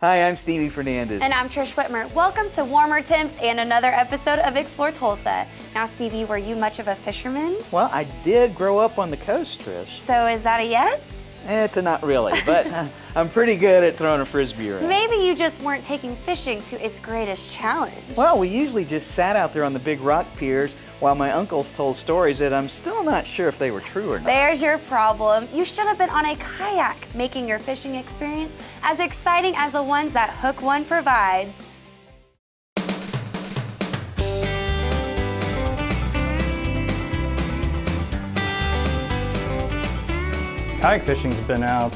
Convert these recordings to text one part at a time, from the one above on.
Hi, I'm Stevie Fernandez. And I'm Trish Whitmer. Welcome to Warmer Temps and another episode of Explore Tulsa. Now, Stevie, were you much of a fisherman? Well, I did grow up on the coast, Trish. So is that a yes? It's a not really, but I'm pretty good at throwing a frisbee around. Maybe you just weren't taking fishing to its greatest challenge. Well, we usually just sat out there on the big rock piers while my uncles told stories that I'm still not sure if they were true or not. There's your problem. You should have been on a kayak, making your fishing experience as exciting as the ones that Hook One provides. Kayak fishing's been out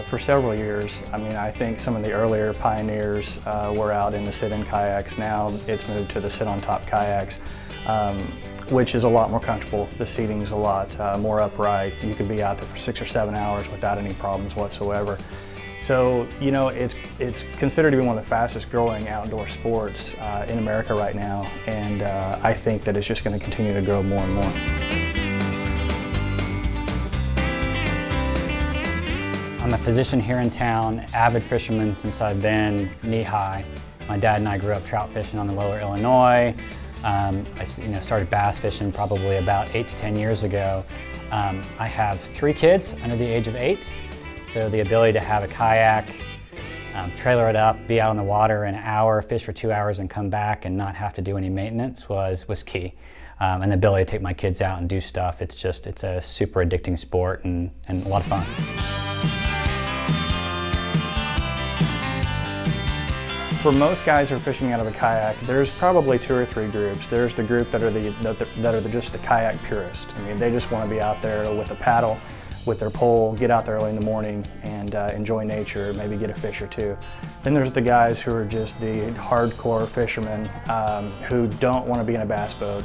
for several years. I mean, I think some of the earlier pioneers were out in the sit-in kayaks. Now it's moved to the sit-on-top kayaks, which is a lot more comfortable. The seating's a lot more upright. You could be out there for 6 or 7 hours without any problems whatsoever. So, you know, it's considered to be one of the fastest growing outdoor sports in America right now, and I think that it's just going to continue to grow more and more. I'm a physician here in town, avid fisherman since I've been knee-high. My dad and I grew up trout fishing on the lower Illinois. I started bass fishing probably about 8 to 10 years ago. I have 3 kids under the age of 8, so the ability to have a kayak, trailer it up, be out on the water an hour, fish for 2 hours and come back and not have to do any maintenance was key. And the ability to take my kids out and do stuff, it's a super addicting sport and a lot of fun. For most guys who are fishing out of a kayak, there's probably 2 or 3 groups. There's the group that are just the kayak purists. I mean, they just want to be out there with a paddle, with their pole, get out there early in the morning and enjoy nature, maybe get a fish or 2. Then there's the guys who are just the hardcore fishermen who don't want to be in a bass boat.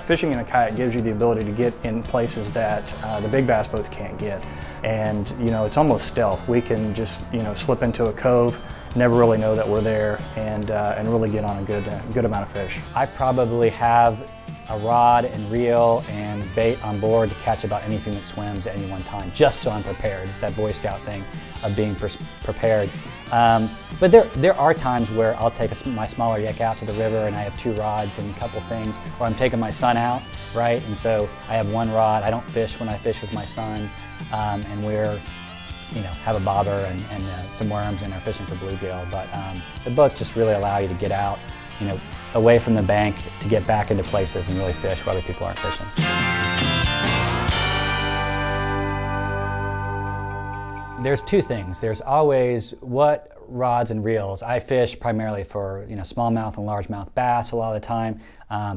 Fishing in a kayak gives you the ability to get in places that the big bass boats can't get. And, you know, it's almost stealth. We can just, you know, slip into a cove, never really know that we're there, and really get on a good amount of fish. I probably have a rod and reel and bait on board to catch about anything that swims at any one time, just so I'm prepared. It's that Boy Scout thing of being prepared. But there are times where I'll take my smaller yak out to the river and I have 2 rods and a couple things, or I'm taking my son out, right? And so I have 1 rod. I don't fish when I fish with my son, and we're, you know, have a bobber and some worms and are fishing for bluegill. But the boats just really allow you to get out, you know, away from the bank to get back into places and really fish where other people aren't fishing. There's 2 things. There's always what rods and reels. I fish primarily for, you know, smallmouth and largemouth bass a lot of the time,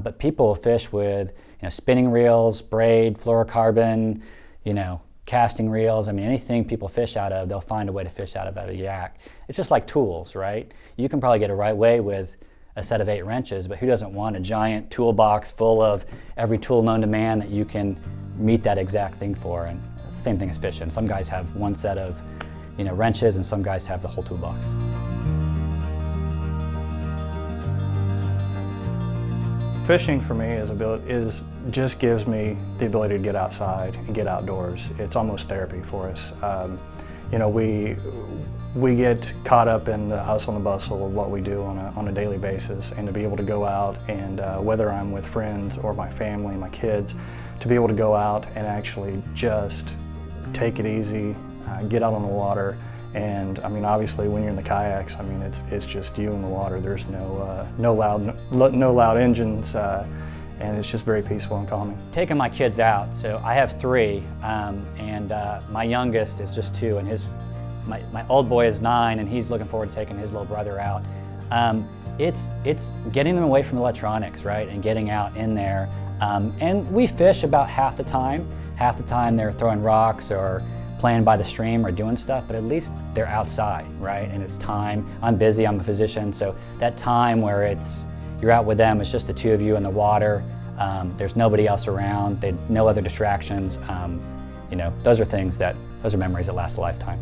but people fish with, you know, spinning reels, braid, fluorocarbon, you know, casting reels. I mean, anything people fish out of, they'll find a way to fish out of a yak. It's just like tools, right? You can probably get a right way with a set of 8 wrenches, but who doesn't want a giant toolbox full of every tool known to man that you can meet that exact thing for? And it's the same thing as fishing. Some guys have 1 set of, you know, wrenches, and some guys have the whole toolbox. Fishing for me just gives me the ability to get outside and get outdoors. It's almost therapy for us. You know, we get caught up in the hustle and the bustle of what we do on a daily basis, and to be able to go out and whether I'm with friends or my family, my kids, to be able to go out and actually just take it easy, get out on the water. And I mean, obviously, when you're in the kayaks, I mean, it's just you in the water. There's no loud engines, and it's just very peaceful and calming. Taking my kids out, so I have 3, and my youngest is just 2, and my old boy is 9, and he's looking forward to taking his little brother out. It's getting them away from electronics, right, and getting out in there. And we fish about half the time. Half the time they're throwing rocks or playing by the stream or doing stuff, but at least they're outside, right? And it's time. I'm busy, I'm a physician, so that time where you're out with them, it's just the 2 of you in the water. There's nobody else around, no other distractions. You know, those are memories that last a lifetime.